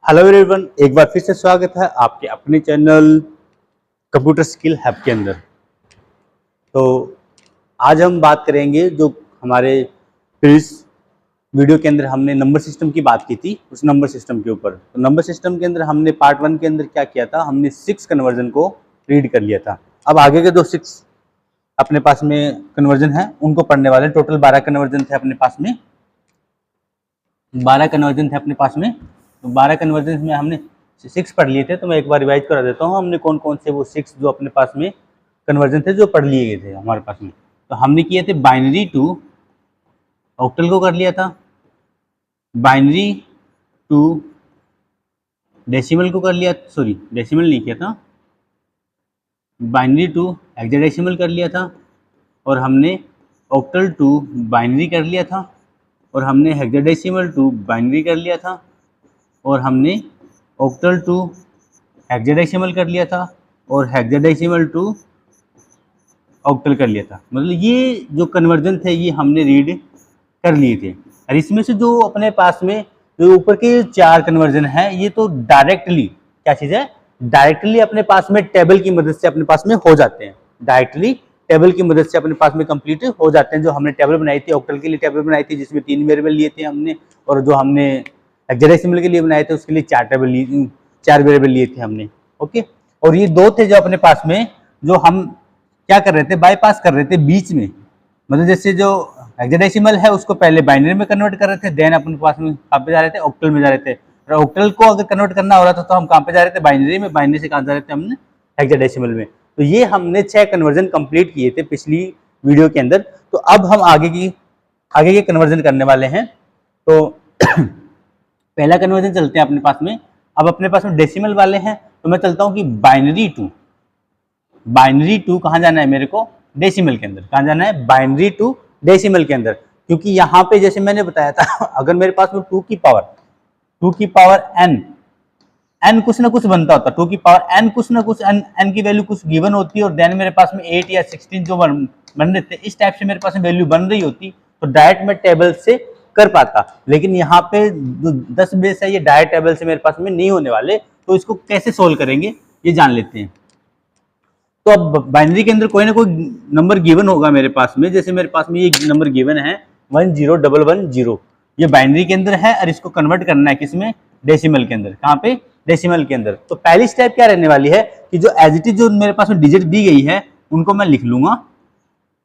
Hello everyone, एक बार फिर से स्वागत है आपके अपने चैनल कंप्यूटर स्किल हब के अंदर। तो आज हम बात करेंगे जो हमारे प्रीवियस वीडियो के अंदर हमने नंबर सिस्टम की बात की थी, उस नंबर सिस्टम के ऊपर। तो नंबर सिस्टम के अंदर हमने पार्ट 1 के अंदर क्या किया था, हमने 6 कन्वर्जन को रीड कर लिया था। अब आगे के जो 6 अपने पास में कन्वर्जन है उनको पढ़ने वाले। टोटल 12 कन्वर्जन थे अपने पास में, 12 कन्वर्जन थे अपने पास में। तो 12 कन्वर्जन में हमने 6 पढ़ लिए थे। तो मैं एक बार रिवाइज करा देता हूँ, हमने कौन कौन से वो 6 जो अपने पास में कन्वर्जन थे जो पढ़ लिए गए थे हमारे पास में। तो हमने किए थे बाइनरी टू ऑक्टल को कर लिया था, बाइनरी टू डेसिमल को कर लिया, सॉरी डेसिमल नहीं किया था, बाइनरी टू हेक्साडेसिमल कर लिया था, और हमने ऑक्टल टू बाइनरी कर लिया था, और हमने हेक्साडेसिमल टू बाइनरी कर लिया था, और हमने ऑक्टल टू हेक्साडेसिमल कर लिया था, और हेक्साडेसिमल टू ऑक्टल कर लिया था। मतलब ये जो कन्वर्जन थे ये हमने रीड कर लिए थे। और इसमें से जो अपने पास में जो ऊपर के 4 कन्वर्जन है ये तो डायरेक्टली क्या चीज़ है, डायरेक्टली अपने पास में टेबल की मदद से अपने पास में हो जाते हैं, डायरेक्टली टेबल की मदद से अपने पास में कंप्लीट हो जाते हैं। जो हमने टेबल बनाई थी ऑक्टल के लिए, टेबल बनाई थी जिसमें 3 वेरिएबल लिए थे हमने, और जो हमने हेक्साडेसिमल के लिए बनाए थे उसके लिए 4 वेरिएबल लिए थे हमने। ओके, और ये 2 थे जो अपने पास में जो हम क्या कर रहे थे, बाईपास कर रहे थे बीच में। मतलब जैसे जो हेक्साडेसिमल है उसको पहले बाइनरी में कन्वर्ट कर रहे थे, देन अपने पास में कहाँ पे जा रहे थे, ऑक्टल में जा रहे थे। और ऑक्टल को अगर कन्वर्ट करना हो रहा था तो हम कहाँ पे जा रहे थे, बाइनरी में, बाइनरी से कहाँ जा रहे थे हमने, हेक्साडेसिमल में। तो ये हमने 6 कन्वर्जन कंप्लीट किए थे पिछली वीडियो के अंदर। तो अब हम आगे के कन्वर्जन करने वाले हैं। तो पहला कन्वर्जन चलते हैं अपने पास में। अब अपने पास में डेसिमल वाले हैं तो मैं चलता हूँ कि बाइनरी टू कहाँ जाना है मेरे को, डेसिमल के अंदर। कहाँ जाना है, बाइनरी टू डेसिमल के अंदर। क्योंकि यहाँ पे जैसे मैंने बताया था अगर मेरे पास में 2 की पावर n कुछ ना कुछ बनता होता, 2 की पावर n कुछ ना कुछ n की वैल्यू कुछ गिवन होती है, और देन मेरे पास में 8 या 16 जो बन रहे थे इस टाइप से मेरे पास में वैल्यू बन रही होती, तो डायरेक्ट मैं टेबल से कर पाता। लेकिन यहाँ पे जो 10 बेस है ये डायरेक्ट टेबल से मेरे पास में नहीं होने वाले। तो इसको कैसे सोल्व करेंगे ये जान लेते हैं। तो अब बाइनरी के अंदर कोई ना कोई नंबर गिवन होगा मेरे पास में। जैसे मेरे पास में ये नंबर गिवन है 10110, ये बाइनरी के अंदर है और इसको कन्वर्ट करना है किसमें, डेसिमल के अंदर। कहाँ पे, डेसिमल के अंदर। तो पहली स्टेप क्या रहने वाली है कि जो एज इट इज जो मेरे पास में डिजिट दी गई है उनको मैं लिख लूंगा।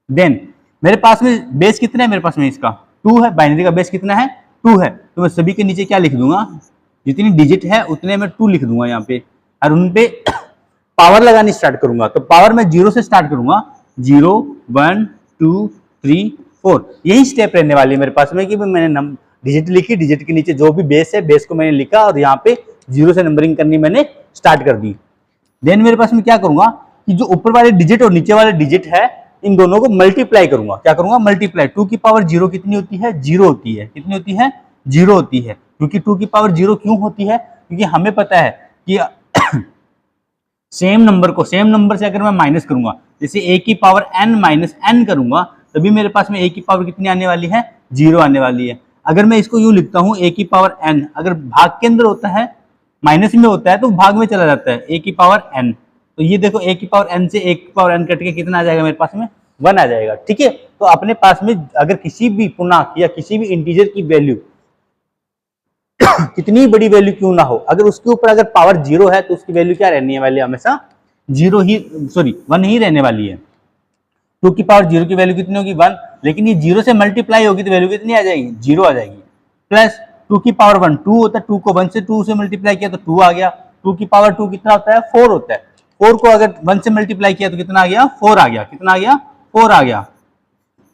देन मेरे पास में बेस कितना है, मेरे पास में इसका 2 है, बाइनरी का बेस कितना है 2 है। तो मैं सभी के नीचे क्या लिख दूंगा, जितनी डिजिट है उतने मैं 2 लिख दूंगा यहाँ पे, और उन पे पावर लगानी स्टार्ट करूंगा। तो पावर मैं 0 से स्टार्ट करूंगा, 0 1 2 3 4। यही स्टेप रहने वाली है मेरे पास में कि मैंने डिजिट लिखी, डिजिट के नीचे जो भी बेस है बेस को मैंने लिखा, और यहाँ पे 0 से नंबरिंग करनी मैंने स्टार्ट कर दी। देन मेरे पास में क्या करूंगा कि जो ऊपर वाले डिजिट और नीचे वाले डिजिट है इन दोनों को मल्टीप्लाई करूंगा। क्या करूंगा, मल्टीप्लाई। 2 की पावर 0 कितनी होती है, 0 होती है। कितनी होती है, 0 होती है। क्योंकि 2 की पावर 0 क्यों होती है, क्योंकि हमें पता है कि सेम नंबर से अगर मैं माइनस करूंगा, जैसे a की पावर n माइनस n करूंगा, तभी मेरे पास में a की पावर कितनी आने वाली है, 0 आने वाली है। अगर मैं इसको यूं लिखता हूं a की पावर n, अगर भाग के अंदर होता है, माइनस में होता है तो भाग में चला जाता है, a की पावर n। तो ये देखो a की पावर n से a की पावर n कट के कितना आ जाएगा मेरे पास में, 1 आ जाएगा। ठीक है। तो अपने पास में अगर किसी भी पूर्णांक या किसी भी इंटीजर की वैल्यू कितनी बड़ी वैल्यू क्यों ना हो, अगर उसके ऊपर अगर पावर 0 है तो उसकी वैल्यू क्या रहनी है वाली, हमेशा 1 ही रहने वाली है। 2 की पावर 0 की वैल्यू कितनी होगी, 1। लेकिन ये 0 से मल्टीप्लाई होगी तो वैल्यू कितनी आ जाएगी, 0 आ जाएगी। प्लस 2 की पावर 1 2 होता है, 2 को 1 से 2 से मल्टीप्लाई किया तो 2 आ गया। 2 की पावर 2 कितना होता है, 4 होता है। 4 को अगर 1 से मल्टीप्लाई किया तो कितना आ गया, 4 आ गया। कितना आ गया, 4 आ गया।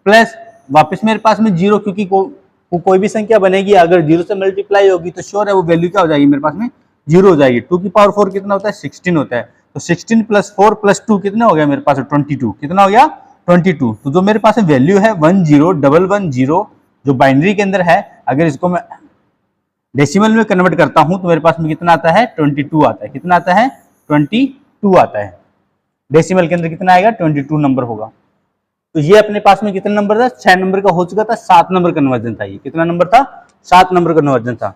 प्लस वापस मेरे पास में 0, क्योंकि कोई भी संख्या बनेगी अगर 0 से मल्टीप्लाई होगी तो श्योर है वो वैल्यू क्या हो जाएगी मेरे पास में, 0 हो जाएगी। 2 की पावर 4 कितना होता है, 16 होता है। तो 16 प्लस 4 प्लस 2 कितना हो गया मेरे पास, 22। कितना हो गया, 22। तो जो मेरे पास में वैल्यू है 10110 जो बाइनरी के अंदर है, अगर इसको मैं डेसिमल में कन्वर्ट करता हूं तो मेरे पास में कितना आता है, 22 आता है। कितना आता है, 22 आता है। डेसिमल के अंदर कितना आएगा, 22 नंबर होगा। तो ये अपने पास में कितना नंबर था, 6 नंबर का हो चुका था, 7 नंबर कन्वर्जन था। ये कितना नंबर था, 7 नंबर कन्वर्जन था।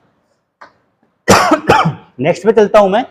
नेक्स्ट पे चलता हूं मैं।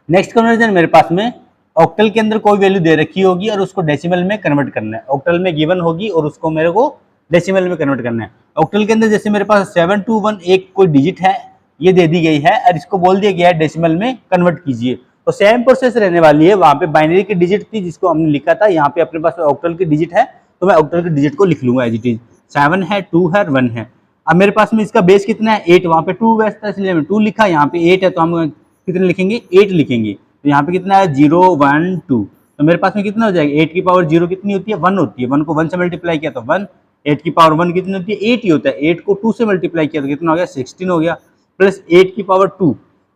नेक्स्ट कन्वर्जन मेरे पास में ऑक्टल के अंदर कोई वैल्यू दे रखी होगी और उसको डेसिमल में कन्वर्ट करना है। ऑक्टल में गिवन होगी और उसको मेरे को डेसिमल में कन्वर्ट करना है। ऑक्टल के अंदर जैसे मेरे पास 721 एक कोई डिजिट है, ये दे दी गई है और इसको बोल दिया गया है डेसिमल में कन्वर्ट कीजिए, तो सेम प्रोसेस रहने वाली है। वहां पे बाइनरी की डिजिट थी जिसको हमने लिखा था, यहाँ पे अपने पास ऑक्टल की डिजिट है, तो मैं ऑक्टल की डिजिट को लिख लूंगा एज इट इज। 7 है, 2 है, 1 है। अब मेरे पास में इसका बेस कितना है, 8, वहां पे 2 बेस था इसलिए मैं 2 लिखा, यहाँ पे 8 है तो हम कितने लिखेंगे, 8 लिखेंगे। तो यहाँ पे कितना है 0 1 2, तो मेरे पास में कितना हो जाएगा 8 की पावर 0 कितनी होती है 1 होती है, 1 को 1 से मल्टीप्लाई किया तो 1, 8 की पावर 1 कितनी होती है 8 ही होता है, 8 को 2 से मल्टीप्लाई किया तो कितना हो गया 16 हो गया, प्लस 8 की पावर 2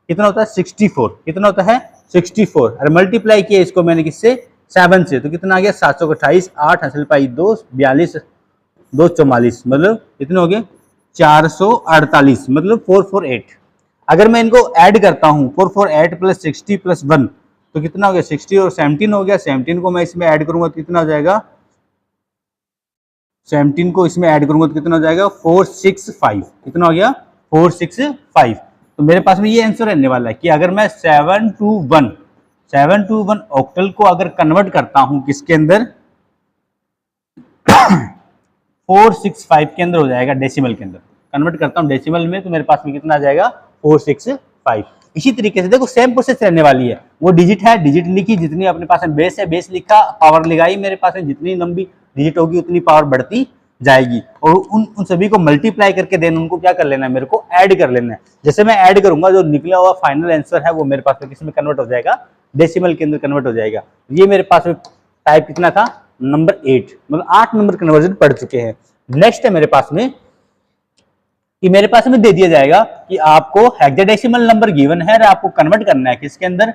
कितना होता है 64, कितना होता है 64, और मल्टीप्लाई किया इसको मैंने किससे 7 से, तो कितना आ गया 728, 8 हासिल पाई 2 42 2 44, मतलब कितने हो गए 448, मतलब 448। अगर मैं इनको ऐड करता हूं 448 प्लस 60 प्लस 1 तो कितना हो गया 60 और 17 हो गया। 17 को मैं इसमें ऐड करूंगा तो कितना हो जाएगा, 17 को इसमें ऐड करूंगा तो कितना हो जाएगा 465, कितना हो गया 465। तो मेरे पास में ये आंसर रहने वाला है कि अगर मैं 721 ऑक्टल को अगर कन्वर्ट करता हूं किसके अंदर 465 के अंदर हो जाएगा, डेसिमल के अंदर कन्वर्ट करता हूं डेसिमल में, तो मेरे पास में कितना आ जाएगा 465। इसी तरीके से देखो सेम प्रोसेस रहने वाली है, वो डिजिट है, डिजिट लिखी, जितनी अपने पास में बेस है बेस लिखा, पावर लगाई, मेरे पास में जितनी लंबी डिजिट होगी उतनी पावर बढ़ती जाएगी, और उन सभी को मल्टीप्लाई करके देन उनको क्या कर लेना है, मेरे को ऐड कर लेना है। जैसे मैं ऐड करूंगा जो निकला हुआ फाइनल आंसर है वो मेरे पास में किसमें कन्वर्ट हो जाएगा, डेसिमल के अंदर कन्वर्ट हो जाएगा। ये मेरे पास में टाइप कितना था नंबर 8, मतलब 8 नंबर कन्वर्जन पढ़ चुके हैं। नेक्स्ट है मेरे पास में कि मेरे पास में दे दिया जाएगा कि आपको हेक्साडेसिमल नंबर गिवन है और आपको कन्वर्ट करना है किसके अंदर,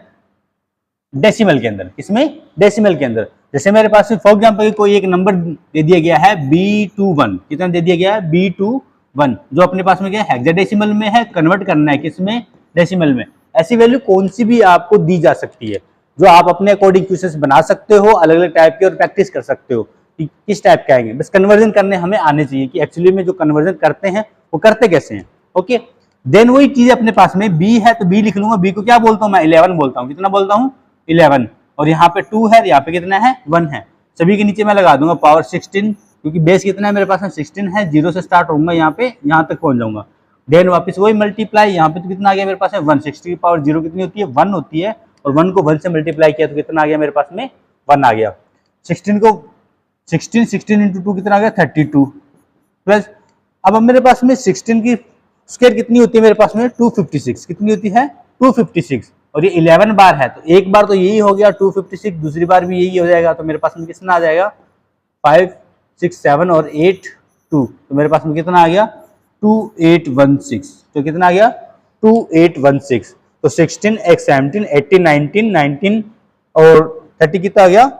डेसिमल के अंदर। किसमें, डेसिमल के अंदर। जैसे मेरे पास फॉर एग्जांपल कोई एक नंबर दे दिया गया है B21, कितना दे दिया गया है B21, जो अपने पास में क्या है हेक्साडेसिमल में है, कन्वर्ट करना है किसमें, डेसिमल में। ऐसी वैल्यू कौन सी भी आपको दी जा सकती है जो आप अपने अकॉर्डिंग क्वेश्चंस बना सकते हो अलग अलग टाइप के और प्रैक्टिस कर सकते हो किस टाइप के आएंगे, बस कन्वर्जन करने हमें आने चाहिए कि एक्चुअली में जो कन्वर्जन करते हैं वो करते कैसे हैं। ओके, देन वही चीज अपने पास में B है तो B लिख लूंगा, B को क्या बोलता हूं मैं 11 बोलता हूं, कितना बोलता हूं 11, और यहाँ पे 2 है, यहाँ पे कितना है 1 है, सभी के नीचे मैं लगा दूंगा पावर 16, क्योंकि बेस कितना है मेरे पास में 16 है, 0 से स्टार्ट होऊंगा यहाँ पे यहाँ तक पहुंच जाऊंगा, देन वापस वही मल्टीप्लाई, यहाँ पे तो कितना आ गया मेरे पास में 160 की पावर 0 कितनी होती है 1 होती है, और 1 को 1 से मल्टीप्लाई किया तो कितना आ गया मेरे पास में 1 आ गया। 16 इंटू 2 कितना आ गया 32, प्लस अब मेरे पास में 16 की स्क्वायर कितनी होती है मेरे पास में 256, कितनी होती है 256, और ये 11 बार है तो एक बार तो यही हो गया 256, दूसरी बार भी यही हो जाएगा, तो मेरे पास में कितना आ जाएगा 5 6 7 और 8 2, तो मेरे पास में कितना आ गया 2816, तो कितना आ गया 2816, तो 16 x 17 18 19 19 और 30 कितना आ गया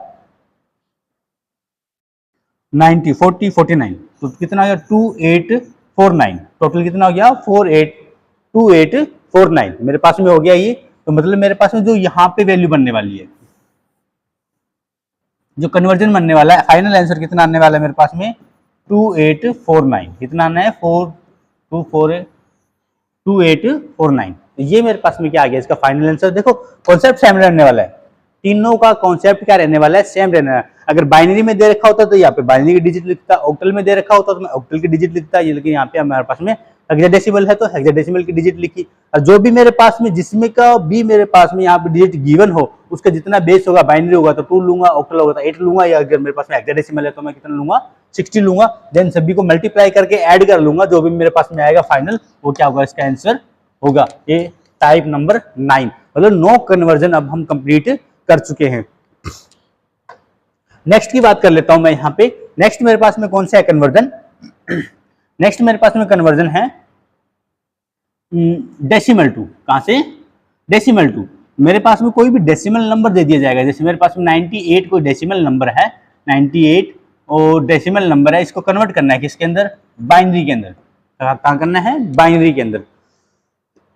90 40 49, तो कितना आ गया 2849, टोटल कितना हो गया 2849 मेरे पास में हो गया ये। तो मतलब मेरे पास में जो यहाँ पे वैल्यू बनने वाली है, जो कन्वर्जन बनने वाला है, फाइनल आंसर कितना आने वाला है मेरे पास में 2849, कितना आना है 2849, तो ये मेरे पास में क्या आ गया इसका फाइनल आंसर। देखो कॉन्सेप्ट सेम रहने वाला है, तीनों का कॉन्सेप्ट क्या रहने वाला है सेम रहने वाला है। अगर बाइनरी में दे रखा होता तो यहाँ पे बाइनरी की डिजिट लिखता, ऑक्टल में दे रखा होता तो मैं ऑक्टल की डिजिट लिखता, ये लेकिन यहाँ पे हमारे पास में हेक्साडेसिमल है तो हेक्साडेसिमल की डिजिट लिखी, और जो भी मेरे पास में जिसमें का भी मेरे पास में यहाँ पे डिजिट गिवन हो उसका जितना बेस होगा बाइनरी होगा तो 2 लूंगा, ऑक्टल होगा तो 8 लूंगा, या अगर मेरे पास में हेक्साडेसिमल है तो मैं कितना लूंगा 60 लूंगा, देन सभी को मल्टीप्लाई करके ऐड कर लूंगा, जो भी मेरे पास में आएगा फाइनल वो क्या होगा इसका आंसर होगा। ये टाइप नंबर 9, मतलब 9 कन्वर्जन अब हम कंप्लीट कर चुके हैं। नेक्स्ट की बात कर लेता हूं मैं यहाँ पे। नेक्स्ट मेरे पास में कौन सा है कन्वर्जन, नेक्स्ट मेरे पास में कन्वर्जन है डेसिमल टू, कहां से डेसिमल टू। मेरे पास में कोई भी डेसिमल नंबर दे दिया जाएगा, जैसे मेरे पास में 98 कोई डेसिमल नंबर है 98 और डेसिमल नंबर है, इसको कन्वर्ट करना है किसके अंदर, बाइनरी के अंदर। कहां करना है, बाइनरी के अंदर।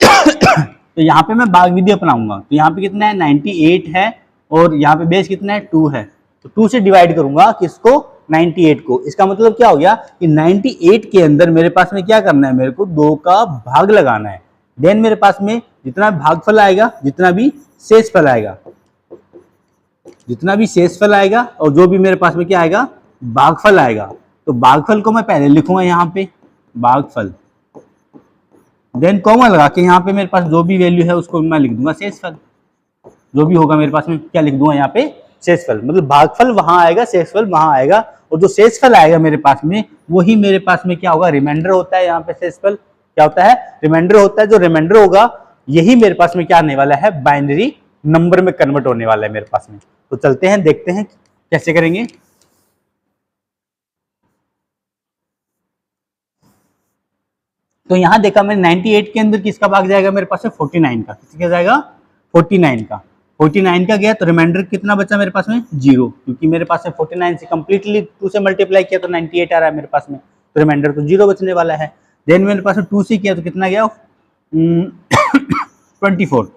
तो यहाँ पे मैं भाग विधि अपनाऊंगा, तो यहाँ पे कितना है 98 है और यहाँ पे बेस कितना है 2 है, तो 2 से डिवाइड करूंगा किसको 98 को। इसका मतलब क्या हो गया कि 98 के अंदर मेरे पास में क्या करना है, मेरे को 2 का भाग लगाना है, देन मेरे पास में जितना भागफल आएगा, जितना भी शेषफल आएगा, जितना भी शेषफल आएगा और जो भी मेरे पास में क्या आएगा, भागफल आएगा, तो भागफल को मैं पहले लिखूंगा यहाँ पे भागफल, देन कॉमा लगा के यहाँ पे मेरे पास जो भी वैल्यू है उसको मैं लिख दूंगा शेषफल, जो भी होगा मेरे पास में क्या लिख दूंगा यहाँ पे शेषफल, मतलब भागफल वहां आएगा, शेषफल वहां आएगा, और जो शेषफल आएगा मेरे पास में वही मेरे पास में क्या होगा, रिमाइंडर होता है। यहाँ पे शेषफल क्या होता है, रिमाइंडर होता है। जो रिमाइंडर होगा यही मेरे पास में क्या आने वाला है, बाइनरी नंबर में कन्वर्ट होने वाला है मेरे पास में। तो चलते हैं देखते हैं कैसे करेंगे। तो यहां देखा मैंने 98 के अंदर किसका भाग जाएगा मेरे पास में 49 का, किसका जाएगा 49 का, 49 का गया तो रिमाइंडर कितना बचा मेरे पास में 0, क्योंकि मेरे पास में 49 से कंप्लीटली 2 से मल्टीप्लाई किया तो 98 आ रहा है मेरे पास में, तो रिमाइंडर तो 0 बचने वाला है। देन मेरे पास में 2 से किया तो कितना गया 24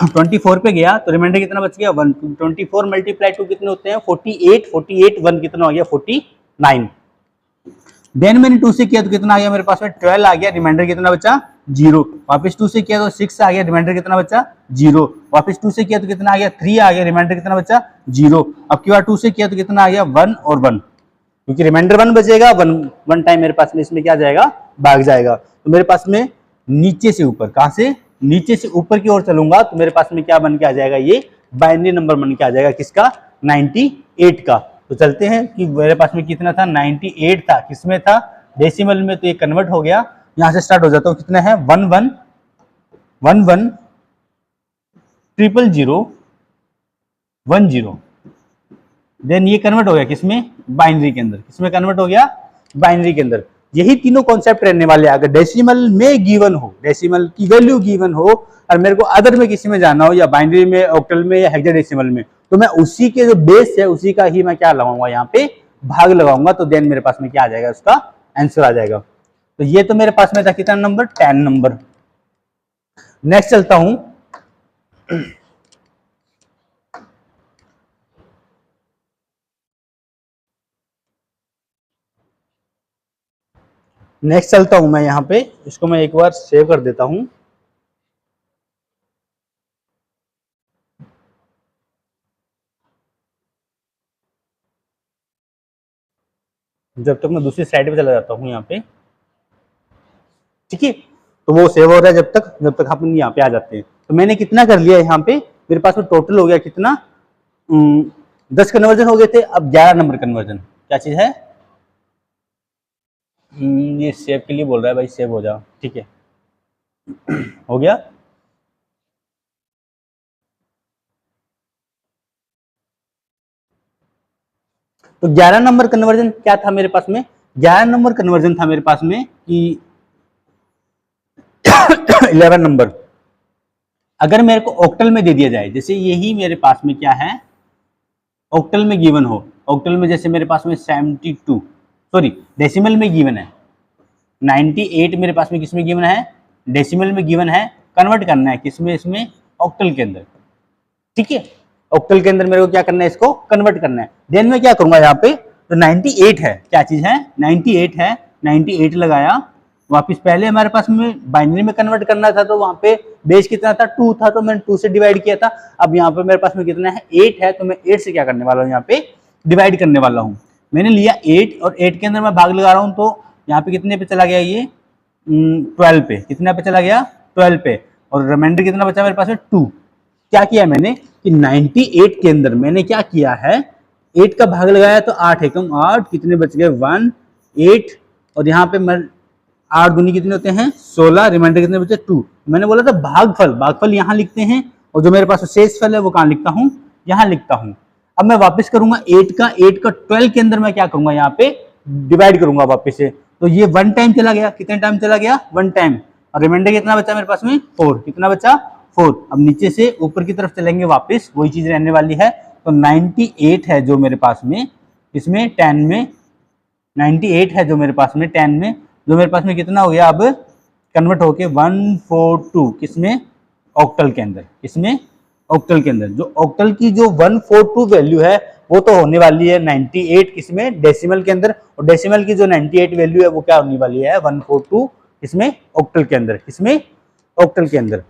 24 पे गया तो रिमाइंडर कितना बच गया 1, 24 मल्टीप्लाई 2 कितने होते हैं 48, 48 1 कितना हो गया 49। देन मैंने 2 से किया तो कितना आ गया मेरे पास में 12 आ गया, रिमाइंडर कितना बचा 0, वापस 2 से किया तो 6 आ गया, रिमाइंडर कितना बचा 0, वापस 2 से किया तो कितना आ गया 3 आ गया, रिमाइंडर कितना बचा 0। अब की बार 2 से किया तो कितना आ गया 1 और 1, क्योंकि रिमाइंडर 1 बचेगा, 1 टाइम मेरे पास में इसमें क्या जाएगा भाग जाएगा। तो मेरे पास में नीचे से ऊपर, कहां से नीचे से ऊपर की ओर चलूंगा तो मेरे पास में क्या बन के आ जाएगा, ये बाइनरी नंबर बन के आ जाएगा किसका 98 का। तो चलते हैं कि मेरे पास में कितना था 98 था, किसमें था डेसिमल में, तो ये कन्वर्ट हो गया। यहां से स्टार्ट हो जाता हूं, कितना है 11 11 000 10, देन ये कन्वर्ट हो गया किसमें बाइनरी के अंदर, किसमें कन्वर्ट हो गया बाइनरी के अंदर। यही तीनों कॉन्सेप्ट रहने वाले हैं। अगर डेसिमल में गिवन हो, डेसिमल की वैल्यू गिवन हो और मेरे को अदर में किसी में जाना हो, या बाइनरी में, ऑक्टल में या हेक्साडेसिमल में, तो मैं उसी के जो बेस है उसी का ही मैं क्या लगाऊंगा यहाँ पे भाग लगाऊंगा, तो देन मेरे पास में क्या आ जाएगा, उसका आंसर आ जाएगा। तो ये तो मेरे पास में था कितना नंबर 10 नंबर। नेक्स्ट चलता हूं, नेक्स्ट चलता हूं मैं यहाँ पे, इसको मैं एक बार सेव कर देता हूं। जब तक मैं दूसरी साइड पे चला जाता हूं यहाँ पे, ठीक है, तो वो सेव हो रहा है जब तक हम यहाँ पे आ जाते हैं। तो मैंने कितना कर लिया यहाँ पे, मेरे पास में टोटल हो गया कितना 10 कन्वर्जन हो गए थे, अब 11 नंबर कन्वर्जन। क्या चीज है, ये सेव के लिए बोल रहा है भाई, सेव हो जाओ, ठीक है हो गया। तो 11 नंबर कन्वर्जन क्या था मेरे पास में, 11 नंबर कन्वर्जन था मेरे पास में कि 11 नंबर अगर मेरे को ऑक्टल में दे दिया जाए, जैसे यही मेरे पास में क्या है ऑक्टल में गिवन हो, ऑक्टल में जैसे मेरे पास में 72, सॉरी डेसिमल में गिवन है 98, मेरे पास में किसमें गिवन है डेसिमल में गिवन है, कन्वर्ट करना है किसमें, इसमें ऑक्टल के अंदर, ठीक है। ऑक्टल के अंदर मेरे को क्या करना है, इसको कन्वर्ट करना है। देन मैं क्या करूंगा यहाँ पे, तो 98 है, क्या चीज है 98 है, 98 लगाया, वापस पहले हमारे पास में बाइनरी में कन्वर्ट करना था तो वहां पे बेस कितना था 2 था, तो मैंने 2 से डिवाइड किया था। अब यहाँ पे मेरे पास में कितना है 8 है, तो मैं 8 से क्या करने वाला हूँ, यहाँ पे डिवाइड करने वाला हूँ। मैंने लिया 8 और 8 के अंदर मैं भाग लगा रहा हूँ, तो यहाँ पे कितने पे चला गया, ये 12 पे, कितना पे चला गया 12 पे, और रिमाइंडर कितना बचा मेरे पास में 2। क्या किया मैंने कि 98 के अंदर मैंने क्या किया है, 8 का भाग लगाया तो 8 एकम 8, कितने बच गए 1 8, और यहाँ पे मैं 8 दूनी कितने होते हैं 16, रिमाइंडर कितने बचे 2। मैंने बोला था भागफल, भागफल यहाँ लिखते हैं, और जो मेरे पास शेषफल है वो कहाँ लिखता हूँ, यहाँ लिखता हूँ। अब मैं वापस करूंगा 8 का 12 के अंदर मैं क्या करूंगा, यहाँ पे डिवाइड करूंगा वापस से, तो ये 1 टाइम चला गया, कितने टाइम चला गया 1 टाइम, और रिमाइंडर कितना बचा मेरे पास में 4, कितना बचा 4। अब नीचे से ऊपर की तरफ चलेंगे वापस, वही चीज रहने वाली है। तो 98 है जो मेरे पास में, इसमें 10 में 98 है जो मेरे पास में 10 में, जो मेरे पास में कितना हो गया अब कन्वर्ट होके 142 किसमें ऑक्टल के अंदर, इसमें ऑक्टल के अंदर, जो ऑक्टल की जो 142 वैल्यू है वो तो होने वाली है 98 किसमें डेसिमल के अंदर, और डेसिमल की जो 98 वैल्यू है वो क्या होने वाली है 142 इसमें ऑक्टल के अंदर, इसमें ऑक्टल के अंदर।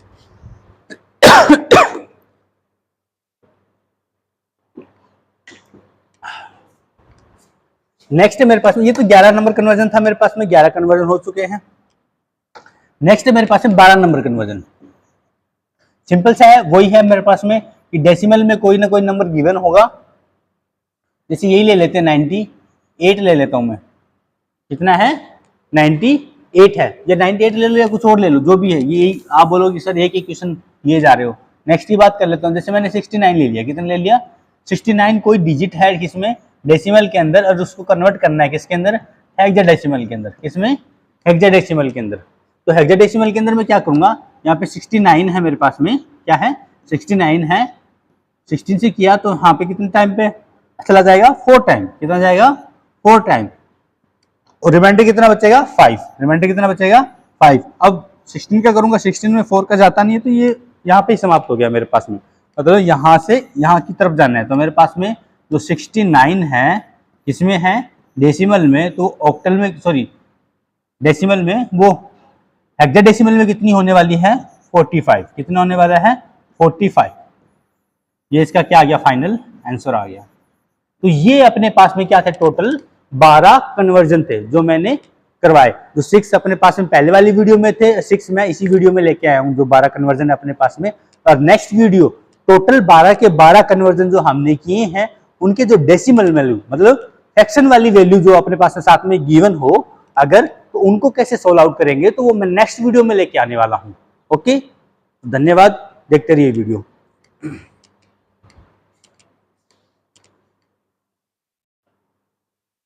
नेक्स्ट मेरे पास में, ये तो 11 नंबर कन्वर्जन था मेरे पास में, 11 कन्वर्जन हो चुके हैं। नेक्स्ट मेरे पास में 12 नंबर कन्वर्जन। सिंपल सा है, वही है मेरे पास में कि डेसिमल में कोई ना कोई नंबर गिवन होगा। जैसे यही ले लेते हैं 98 ले लेता हूं मैं। कितना है? 98 है। या 98 ले लो या कुछ और ले लो, जो भी है। ये आप बोलोगे सर एक क्वेश्चन लिए जा रहे हो। नेक्स्ट की बात कर लेता हूँ। जैसे मैंने 69 ले लिया। कितना ले लिया? 69 कोई डिजिट है किसमें? डेसिमल के अंदर, और उसको कन्वर्ट करना है किसके अंदर? हेक्साडेसिमल के अंदर। किसमें? हेक्साडेसिमल के अंदर। तो हेक्साडेसिमल के अंदर मैं क्या करूंगा, यहाँ पे 69 है मेरे पास में। क्या है? 69 है। 16 से किया तो यहाँ पे कितने टाइम पे चला जाएगा? 4 टाइम। कितना जाएगा? 4 टाइम। और रिमाइंडर कितना बचेगा? 5। रिमाइंडर कितना बचेगा? 5। अब 16 क्या करूंगा? 16 में 4 का जाता नहीं है, तो ये यहाँ पे ही समाप्त हो गया मेरे पास में। मतलब यहाँ से यहाँ की तरफ जाना है। तो मेरे पास में जो 69 है, इसमें है डेसिमल में, तो ऑक्टल में, सॉरी डेसिमल में, वो हेक्साडेसिमल में कितनी होने वाली है? 45। कितना होने वाला है? 45। ये इसका क्या आ गया? फाइनल आंसर आ गया। तो ये अपने पास में क्या थे? टोटल 12 कन्वर्जन थे जो मैंने करवाए। जो 6 अपने पास में पहले वाली वीडियो में थे, 6 मैं इसी वीडियो में लेके आया हूं, जो 12 कन्वर्जन है अपने पास में। और नेक्स्ट वीडियो टोटल 12 के 12 कन्वर्जन जो हमने किए हैं, उनके जो डेसिमल वैल्यू, मतलब फ्रैक्शन वाली वैल्यू जो अपने पास में साथ में गिवन हो अगर, तो उनको कैसे सोल्व आउट करेंगे, तो वो मैं नेक्स्ट वीडियो में लेके आने वाला हूं। ओके, धन्यवाद, देखते रहिए वीडियो।